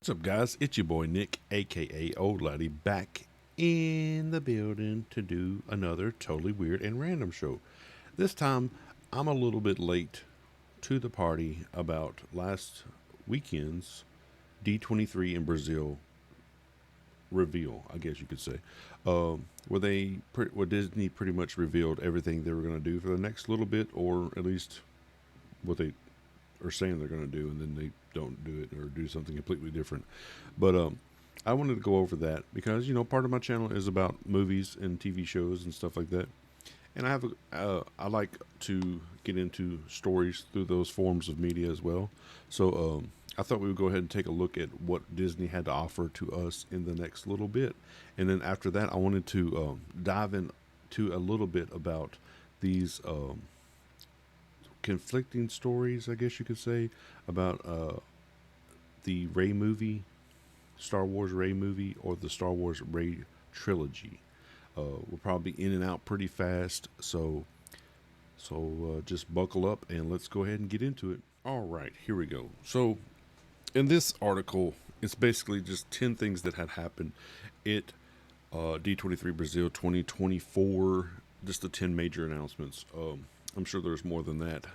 What's up, guys? It's your boy Nick, aka Old Laddie, back in the building to do another totally weird and random show. This time, I'm a little bit late to the party about last weekend's D23 in Brazil reveal, I guess you could say, where Disney pretty much revealed everything they were going to do for the next little bit, or at least what they are saying they're going to do, and then they don't do it or do something completely different. But I wanted to go over that because part of my channel is about movies and TV shows and stuff like that, and I like to get into stories through those forms of media as well. So I thought we would go ahead and take a look at what Disney had to offer to us in the next little bit, and then after that, I wanted to dive into a little bit about these conflicting stories, I guess you could say, about the Rey movie, Star Wars Rey movie, or the Star Wars Rey Trilogy. We'll probably in and out pretty fast, so just buckle up and let's go ahead and get into it. All right, here we go. So in this article, it's basically just 10 things that had happened at D23 Brazil 2024. Just the 10 major announcements. I'm sure there's more than that,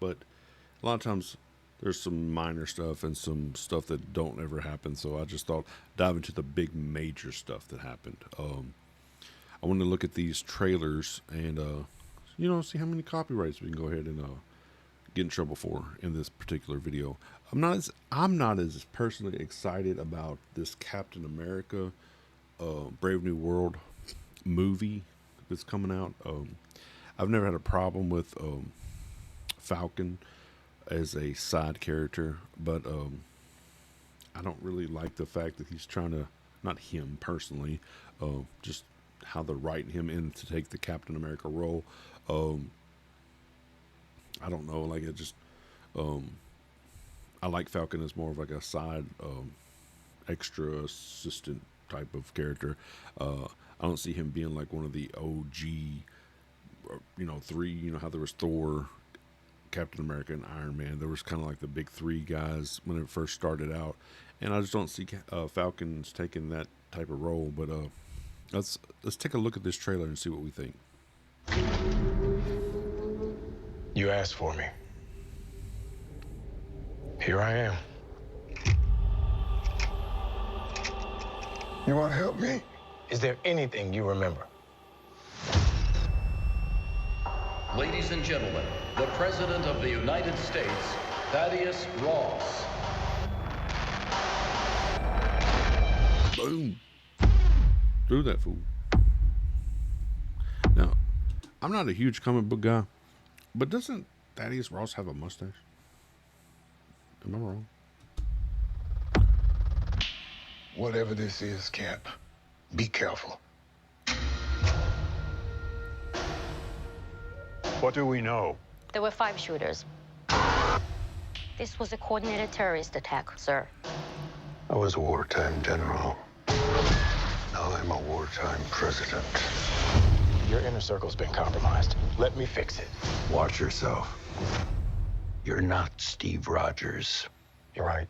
but a lot of times there's some minor stuff and some stuff that don't ever happen. So I just thought dive into the big major stuff that happened. I want to look at these trailers and see how many copyrights we can go ahead and get in trouble for in this particular video. I'm not as personally excited about this Captain America Brave New World movie that's coming out. I've never had a problem with Falcon as a side character, but I don't really like the fact that he's trying to, not him personally, just how they're writing him in to take the Captain America role. I don't know, like I like Falcon as more of like a side extra assistant type of character. I don't see him being like one of the OG, three, how there was Thor, Captain America, and Iron Man. There was kind of like the big three guys when it first started out, and I just don't see Falcons taking that type of role. But let's take a look at this trailer and see what we think. You asked for me. Here I am. You want to help me? Is there anything you remember? Ladies and gentlemen, the President of the United States, Thaddeus Ross. Boom. Threw that fool. Now, I'm not a huge comic book guy, but doesn't Thaddeus Ross have a mustache? Am I wrong? Whatever this is, Cap, be careful. What do we know? There were 5 shooters. This was a coordinated terrorist attack, sir. I was a wartime general. Now I'm a wartime president. Your inner circle's been compromised. Let me fix it. Watch yourself. You're not Steve Rogers. You're right.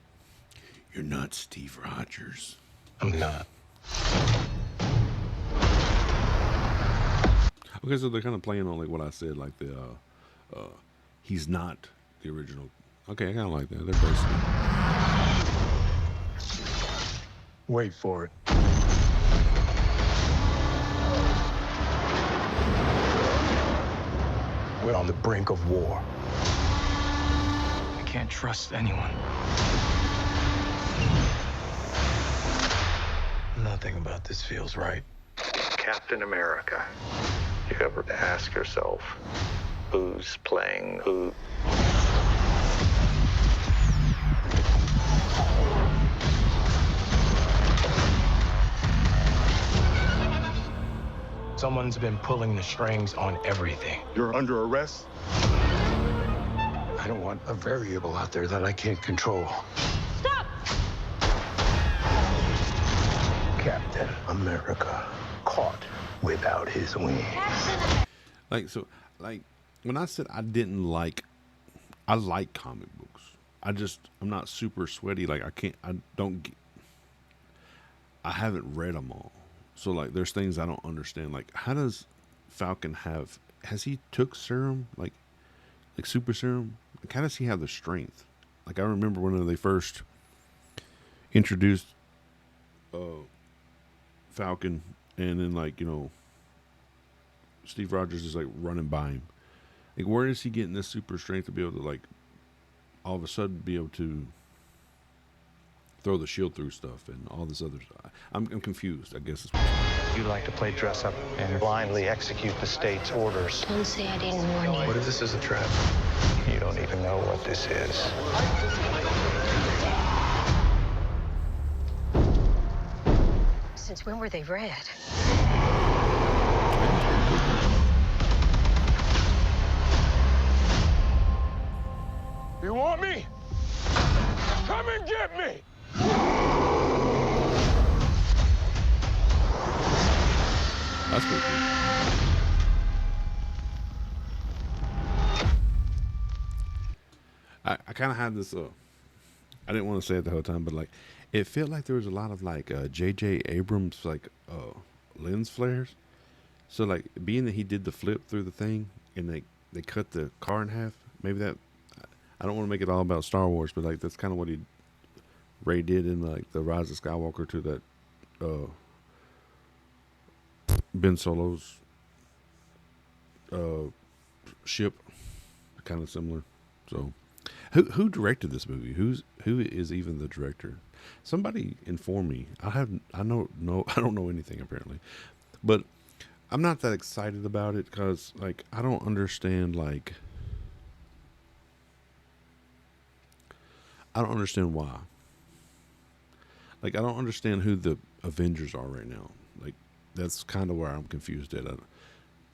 You're not Steve Rogers. I'm not. Okay, so they're kind of playing on like what I said, like the he's not the original. Okay, I kind of like that. They're basically. Wait for it. We're on the brink of war. I can't trust anyone. Nothing about this feels right. Captain America. You ever ask yourself, who's playing who? Someone's been pulling the strings on everything. You're under arrest? I don't want a variable out there that I can't control. Stop! Captain America caught without his wings. Like when I said I like comic books. I'm not super sweaty. Like I haven't read them all. So like there's things I don't understand. Like how does Falcon has he took serum? Like super serum? Like how does he have the strength? Like I remember when they first introduced Falcon, and then like, you know, Steve Rogers is like running by him. Like where is he getting this super strength to be able to like all of a sudden be able to throw the shield through stuff and all this other stuff? I'm confused, I guess. You like to play dress up and blindly execute the state's orders. Don't say I didn't warn you. What if this is a trap? You don't even know what this is. Since when were they red? You want me? Come and get me! That's pretty cool. I kind of had this, I didn't want to say it the whole time, but like, it felt like there was a lot of like J.J. Abrams, like lens flares. So like, being that he did the flip through the thing and they cut the car in half, maybe that, I don't want to make it all about Star Wars, but like, that's kind of what Ray did in like the Rise of Skywalker to that Ben Solo's ship, kind of similar. So, who directed this movie? Who is even the director? Somebody inform me. I don't know anything apparently, but I'm not that excited about it because like I don't understand why. Like I don't understand who the Avengers are right now. Like that's kind of where I'm confused at.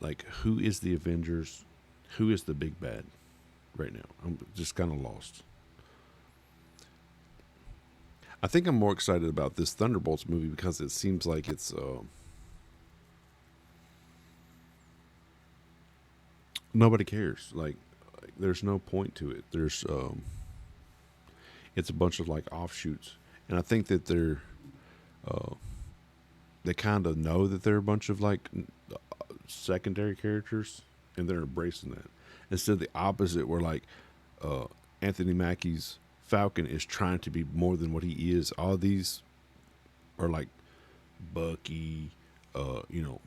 Like who is the Avengers? Who is the big bad right now? I'm just kind of lost. I think I'm more excited about this Thunderbolts movie because it seems like it's nobody cares. Like there's no point to it. There's it's a bunch of like offshoots, and I think that they kind of know that they're a bunch of like secondary characters, and they're embracing that instead of the opposite, where like Anthony Mackie's Falcon is trying to be more than what he is. All these are like Bucky, you know,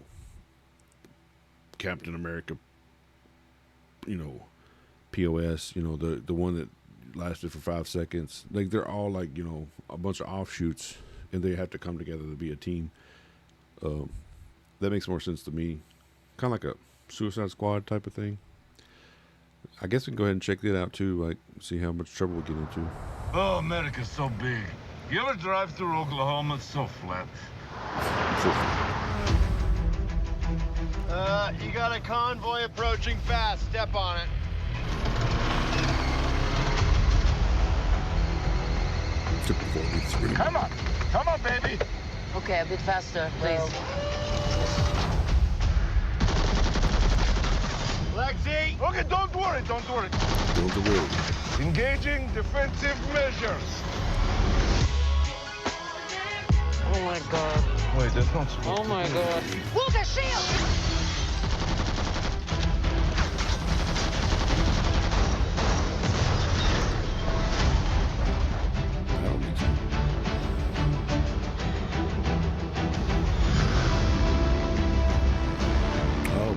Captain America, you know, POS, you know, the one that lasted for 5 seconds. Like they're all like, you know, a bunch of offshoots, and they have to come together to be a team. That makes more sense to me. Kind of like a Suicide Squad type of thing. I guess we can go ahead and check that out too, like see how much trouble we get into. Oh, America's so big. You ever drive through Oklahoma? It's so flat. You got a convoy approaching fast. Step on it. Typical 43. Come on, baby. Okay, a bit faster, please. Lexi! Okay, don't worry. Build the road. Engaging defensive measures. Oh my god. Wait, that's not supposed Oh my god. Luca, shield!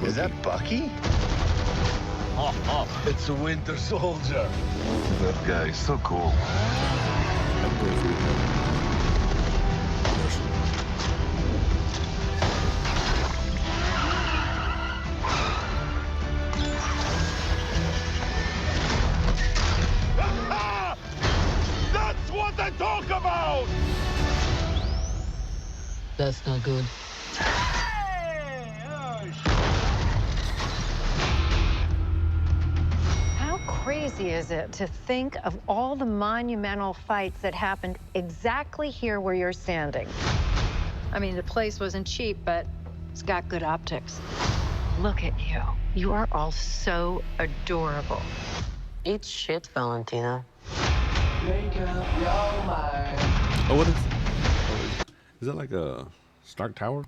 Is that Bucky? It's a Winter Soldier. That guy is so cool. That's what I talk about! That's not good. How crazy is it to think of all the monumental fights that happened exactly here where you're standing? I mean, the place wasn't cheap, but it's got good optics. Look at you. You are all so adorable. Eat shit, Valentina. Oh, what is? Oh, is that like a Stark Tower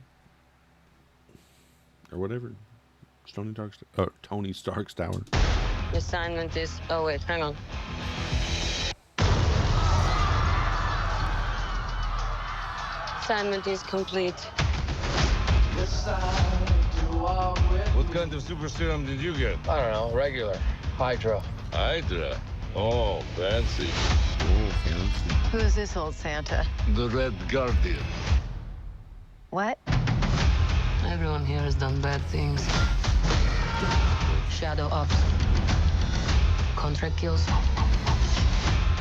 or whatever? Tony Stark's tower. The assignment is. Oh, wait, hang on. Assignment is complete. What kind of super serum did you get? I don't know, regular. Hydra. Hydra. Oh, fancy. Oh, fancy. Who is this old Santa? The Red Guardian. What? Everyone here has done bad things. Shadow ops. Contract kills.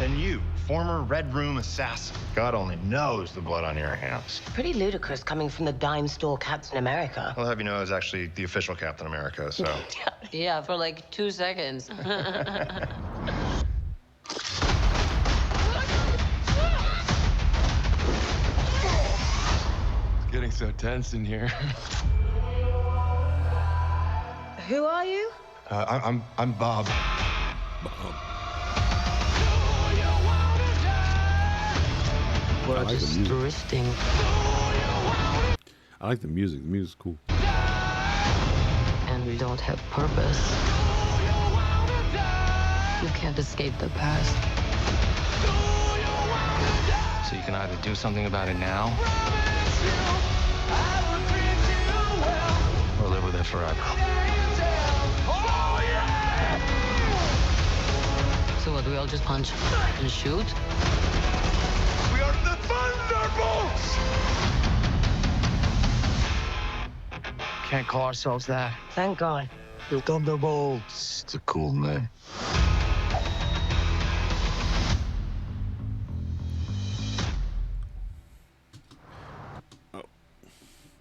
And you, former Red Room assassin. God only knows the blood on your hands. Pretty ludicrous coming from the dime store Captain America. I'll have you know I was actually the official Captain America, so. Yeah, for like 2 seconds. It's getting so tense in here. Who are you? I'm Bob. We're like the just music. drifting. I like the music. The music's cool. And we don't have purpose. You can't escape the past. So you can either do something about it now, or live with it forever. So what, do we all just punch and shoot? We are the Thunderbolts! Can't call ourselves that. Thank God. The Thunderbolts. It's a cool name.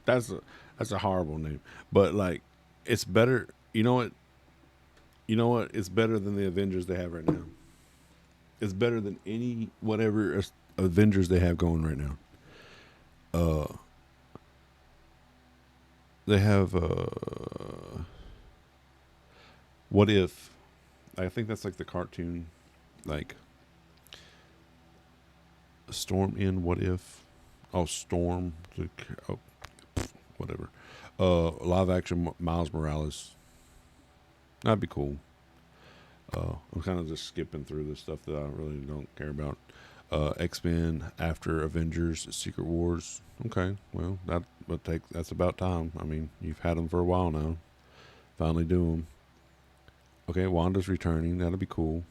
That's a horrible name, but like, it's better. You know what? You know what? It's better than the Avengers they have right now. It's better than any whatever Avengers they have going right now. They have What If? I think that's like the cartoon, like Storm in What If? Oh, Storm. Oh, whatever. Live action Miles Morales. That'd be cool. I'm kind of just skipping through the stuff that I really don't care about. X-Men after Avengers Secret Wars. Okay, well that's about time. I mean, you've had them for a while now. Finally do them. Okay, Wanda's returning. That'll be cool.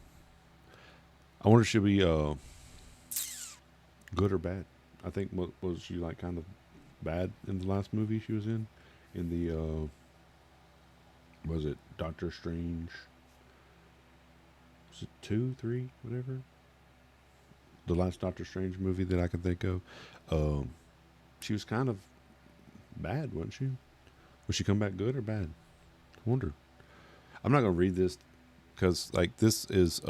I wonder if she'll be good or bad. I think was she like kind of bad in the last movie she was in the was it Doctor Strange? Was it 2, 3, whatever? The last Doctor Strange movie that I can think of. She was kind of bad, wasn't she? Will she come back good or bad? I wonder. I'm not gonna read this because like this is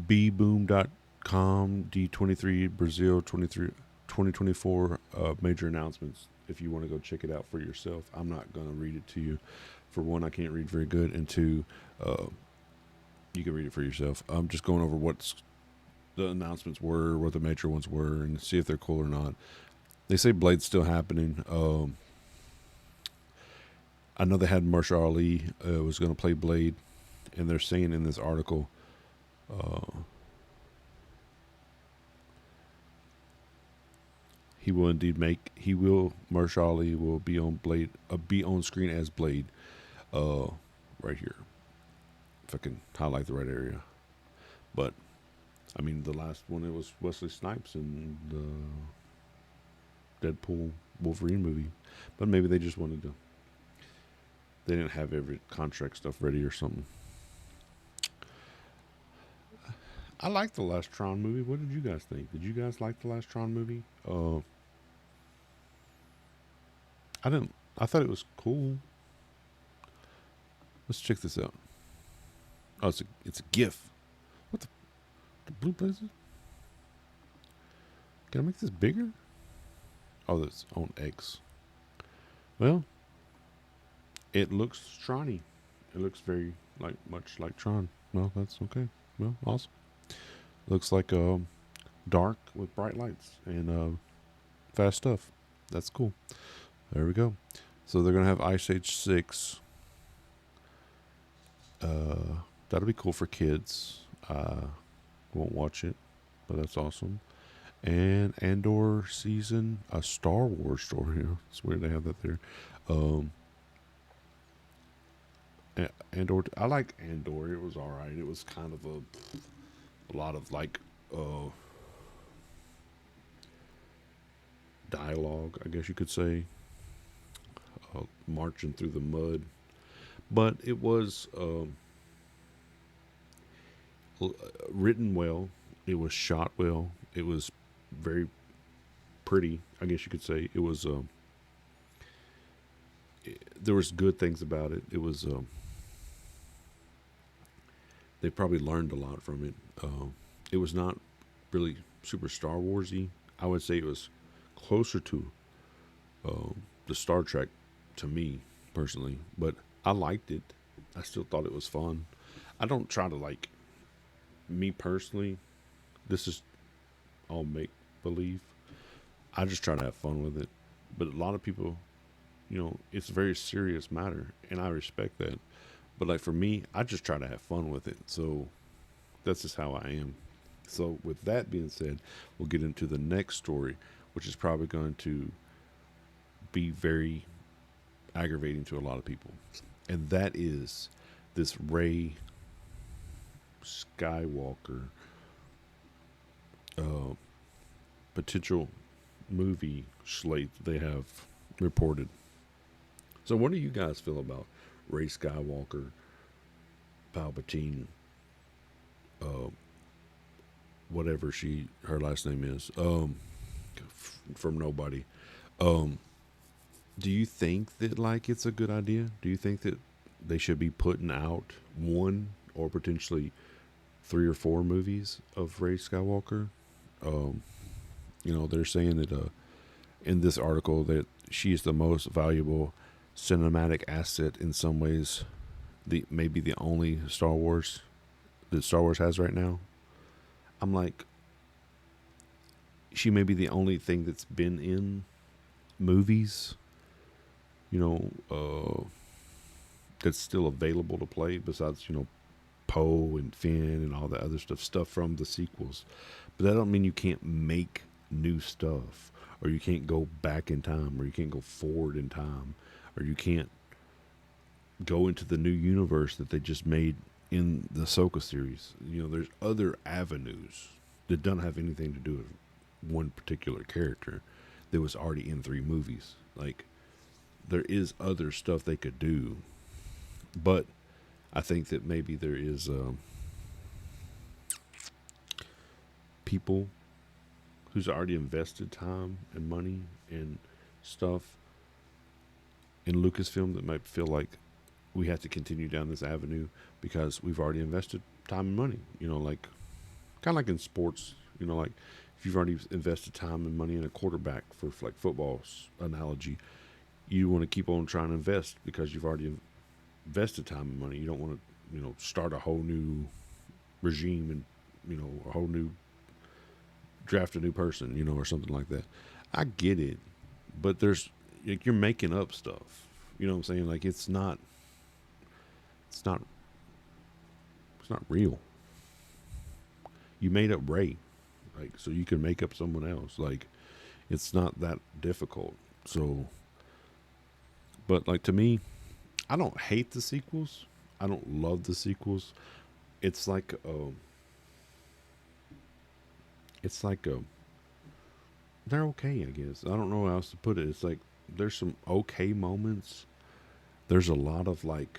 bboom.com D23 Brazil 2024 major announcements. If you want to go check it out for yourself, I'm not gonna read it to you. For one, I can't read very good, and two, you can read it for yourself. I'm just going over what's the announcements were, what the major ones were, and see if they're cool or not. They say Blade's still happening. I know they had Mahershala Ali was going to play Blade, and they're saying in this article, Mahershala Ali will be on Blade, be on screen as Blade, right here. If I can highlight the right area, but I mean the last one it was Wesley Snipes in the Deadpool Wolverine movie, but maybe they just wanted to. They didn't have every contract stuff ready or something. I liked the last Tron movie. What did you guys think? Did you guys like the last Tron movie? I didn't. I thought it was cool. Let's check this out. Oh, it's a GIF. What the blue places? Can I make this bigger? Oh, that's on X. Well, it looks Tron-y. It looks very much like Tron. Well, that's okay. Well, awesome. Looks like dark with bright lights and fast stuff. That's cool. There we go. So they're gonna have Ice Age 6. That'll be cool for kids. Won't watch it, but that's awesome. And Andor season, a Star Wars story. It's weird they have that there. Andor, I like Andor. It was all right. It was kind of a lot of like dialogue, I guess you could say, marching through the mud. But it was written well. It was shot well. It was very pretty, I guess you could say. It was there was good things about it. It was they probably learned a lot from it. It was not really super Star Warsy. I would say it was closer to the Star Trek to me personally, but I liked it. I still thought it was fun. I don't try to like, me personally, this is all make believe. I just try to have fun with it. But a lot of people, it's a very serious matter, and I respect that. But like for me, I just try to have fun with it. So that's just how I am. So with that being said, we'll get into the next story, which is probably going to be very aggravating to a lot of people. And that is this Rey Skywalker potential movie slate they have reported. So what do you guys feel about Rey Skywalker, Palpatine, whatever her last name is, from Nobody? Do you think that like it's a good idea? Do you think that they should be putting out one or potentially 3 or 4 movies of Rey Skywalker? They're saying that in this article that she is the most valuable cinematic asset in some ways, maybe the only Star Wars that Star Wars has right now. I'm like, she may be the only thing that's been in movies, that's still available to play besides, Poe and Finn and all the other stuff from the sequels. But that don't mean you can't make new stuff, or you can't go back in time, or you can't go forward in time, or you can't go into the new universe that they just made in the Ahsoka series. There's other avenues that don't have anything to do with one particular character that was already in 3 movies. Like, there is other stuff they could do, but I think that maybe there is people who's already invested time and money and stuff in Lucasfilm that might feel like we have to continue down this avenue because we've already invested time and money. Like kind of like in sports. Like if you've already invested time and money in a quarterback, for like football's analogy, you want to keep on trying to invest because you've already invested time and money. You don't want to, start a whole new regime and, a whole new draft a new person, or something like that. I get it, but there's like, you're making up stuff. You know what I'm saying? Like it's not real. You made up Rey, like, so you can make up someone else. Like, it's not that difficult. So, but like to me, I don't hate the sequels. I don't love the sequels. It's like they're okay, I guess. I don't know how else to put it. It's like there's some okay moments. There's a lot of like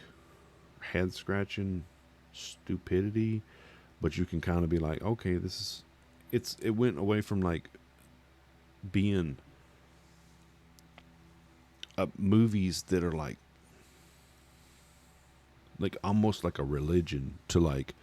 head scratching stupidity, but you can kind of be like, okay, it went away from like being movies that are like almost like a religion to like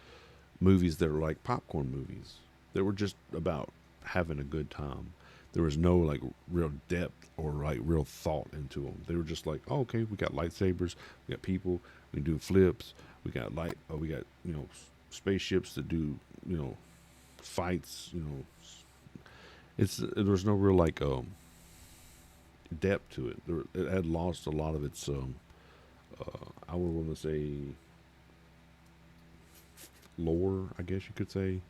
movies that are like popcorn movies that were just about having a good time. There was no like real depth or like real thought into them. They were just like, oh, okay, we got lightsabers, we got people, we do flips, we got spaceships that do fights. There's no real like depth to it. It had lost a lot of its I would want to say lore, I guess you could say,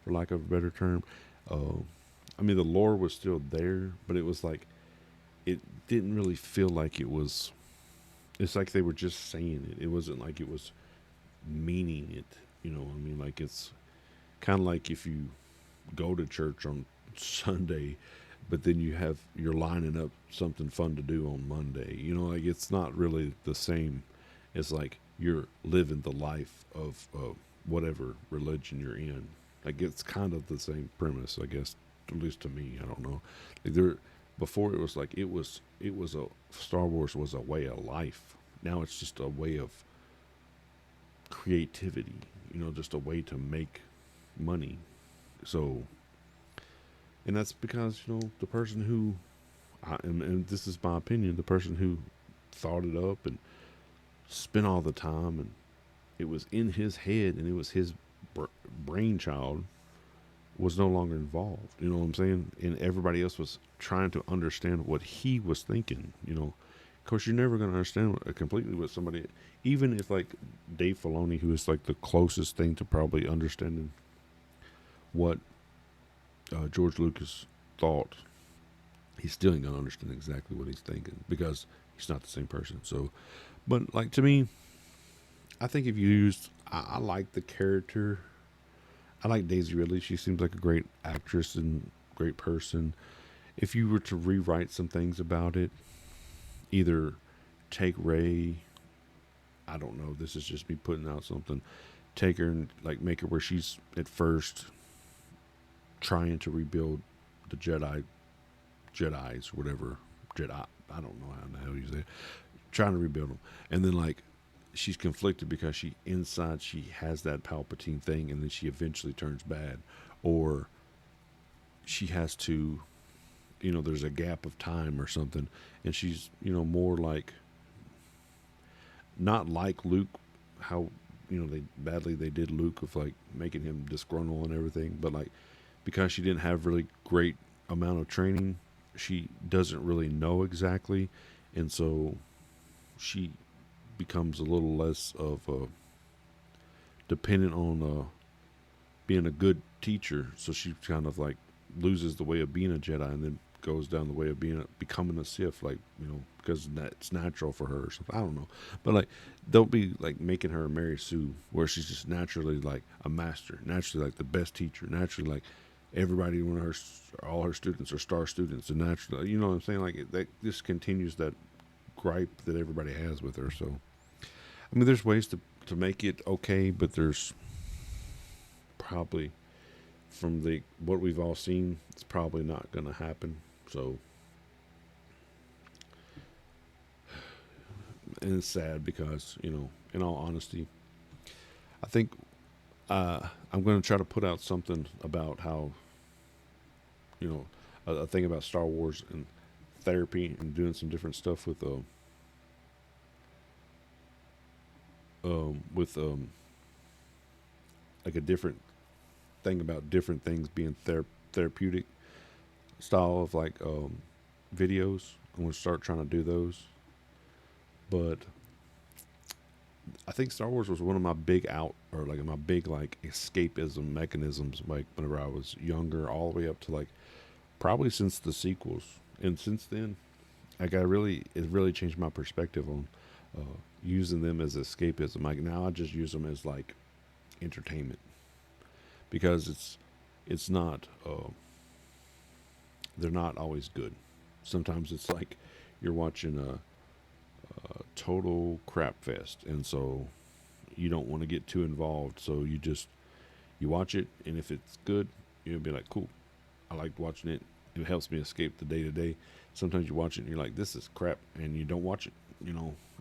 for lack of a better term. I mean, the lore was still there, but it was like it didn't really feel like it was. It's like they were just saying it. It wasn't like it was meaning it. I mean, like it's kind of like if you go to church on Sunday, but then you're lining up something fun to do on Monday. Like it's not really the same. It's like you're living the life of whatever religion you're in. Like it's kind of the same premise, I guess, at least to me. I don't know. Like before it was like it was a Star Wars was a way of life. Now it's just a way of creativity. Just a way to make money. So, and that's because the person who, and this is my opinion, the person who thought it up and spent all the time, and it was in his head, and it was his brainchild, was no longer involved. You know what I'm saying? And everybody else was trying to understand what he was thinking. Of course, you're never going to understand completely what somebody, even if like Dave Filoni, who is like the closest thing to probably understanding what George Lucas thought, he's still ain't going to understand exactly what he's thinking because he's not the same person. So, but like to me, I think if you I like the character. I like Daisy Ridley. She seems like a great actress and great person. If you were to rewrite some things about it, either take Rey, I don't know, this is just me putting out something, take her and like make her where she's at first trying to rebuild the Jedis, whatever, Jedi, I don't know how the hell you say it, trying to rebuild them. And then like, she's conflicted because she has that Palpatine thing, and then she eventually turns bad, or she has to, there's a gap of time or something, and she's more like, not like Luke, how they did Luke of like making him disgruntled and everything, but like because she didn't have really great amount of training, she doesn't really know exactly, and so she becomes a little less of a dependent on being a good teacher. So she kind of like loses the way of being a Jedi and then goes down the way of becoming a Sith, like because that's natural for her or something. I don't know, but like don't be like making her a Mary Sue where she's just naturally like a master, naturally like the best teacher, naturally like everybody, all her students are star students, and naturally, you know what I'm saying, like that just continues that gripe that everybody has with her. So I mean, there's ways to make it okay, but there's probably, from what we've all seen, it's probably not going to happen. So, and it's sad because, in all honesty, I think I'm going to try to put out something about how, a thing about Star Wars and therapy and doing some different stuff with like a different thing about different things being therapeutic style of like videos. I'm going to start trying to do those, but I think Star Wars was one of my big escapism mechanisms, like whenever I was younger, all the way up to like probably since the sequels, and since then like it really changed my perspective on using them as escapism. Like now I just use them as like entertainment, because it's not they're not always good. Sometimes it's like you're watching a total crap fest, and so you don't want to get too involved, so you watch it, and if it's good, you'll be like, cool, I liked watching it, it helps me escape the day to day. Sometimes you watch it and you're like, this is crap, and you don't watch it,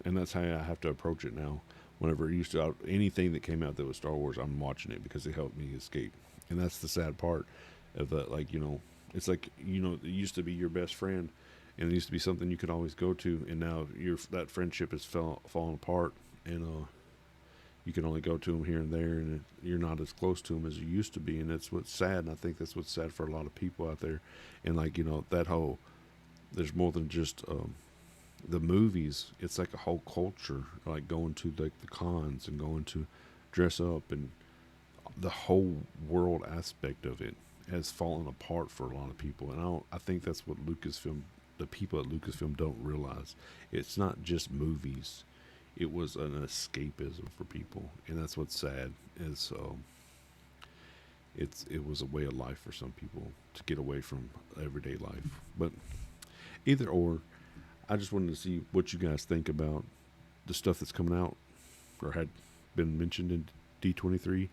and that's how I have to approach it now. Whenever it used to, anything that came out that was Star Wars, I'm watching it because it helped me escape. And that's the sad part of that. Like, it's like, it used to be your best friend, and it used to be something you could always go to, and now that friendship is falling apart, and you can only go to them here and there, and you're not as close to them as you used to be, and that's what's sad. And I think that's what's sad for a lot of people out there. And like, you know, that whole, there's more than just the movies. It's like a whole culture, like going to like the cons and going to dress up, and the whole world aspect of it has fallen apart for a lot of people. And I think that's what Lucasfilm, the people at Lucasfilm, don't realize. It's not just movies. It was an escapism for people, and that's what's sad. Is it was a way of life for some people to get away from everyday life. But either or, I just wanted to see what you guys think about the stuff that's coming out or had been mentioned in D23.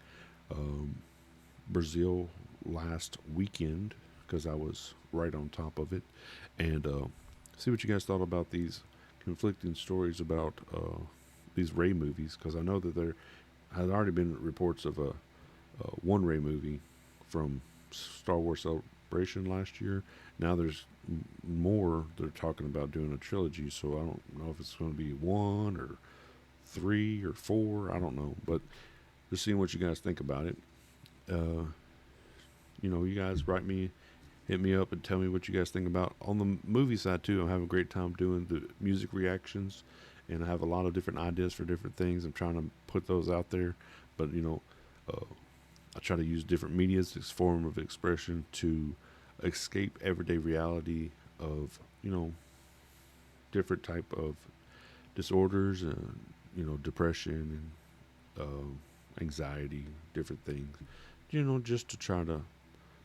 Brazil last weekend, because I was right on top of it, and see what you guys thought about these conflicting stories about these Rey movies, because I know that there had already been reports of a one Rey movie from Star Wars Celebration last year. Now there's more. They're talking about doing a trilogy, so I don't know if it's going to be 1 or 3 or 4. I don't know, but just seeing what you guys think about it. You know, you guys hit me up and tell me what you guys think about. On the movie side too, I'm having a great time doing the music reactions, and I have a lot of different ideas for different things. I'm trying to put those out there, but you know, I try to use different media as a form of expression to escape everyday reality of, you know, different type of disorders, and you know, depression and anxiety, different things, you know, just to try to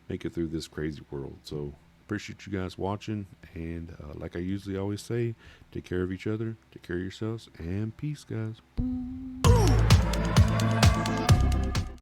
make it through this crazy world. So appreciate you guys watching, and like I usually always say, take care of each other, take care of yourselves, and peace, guys.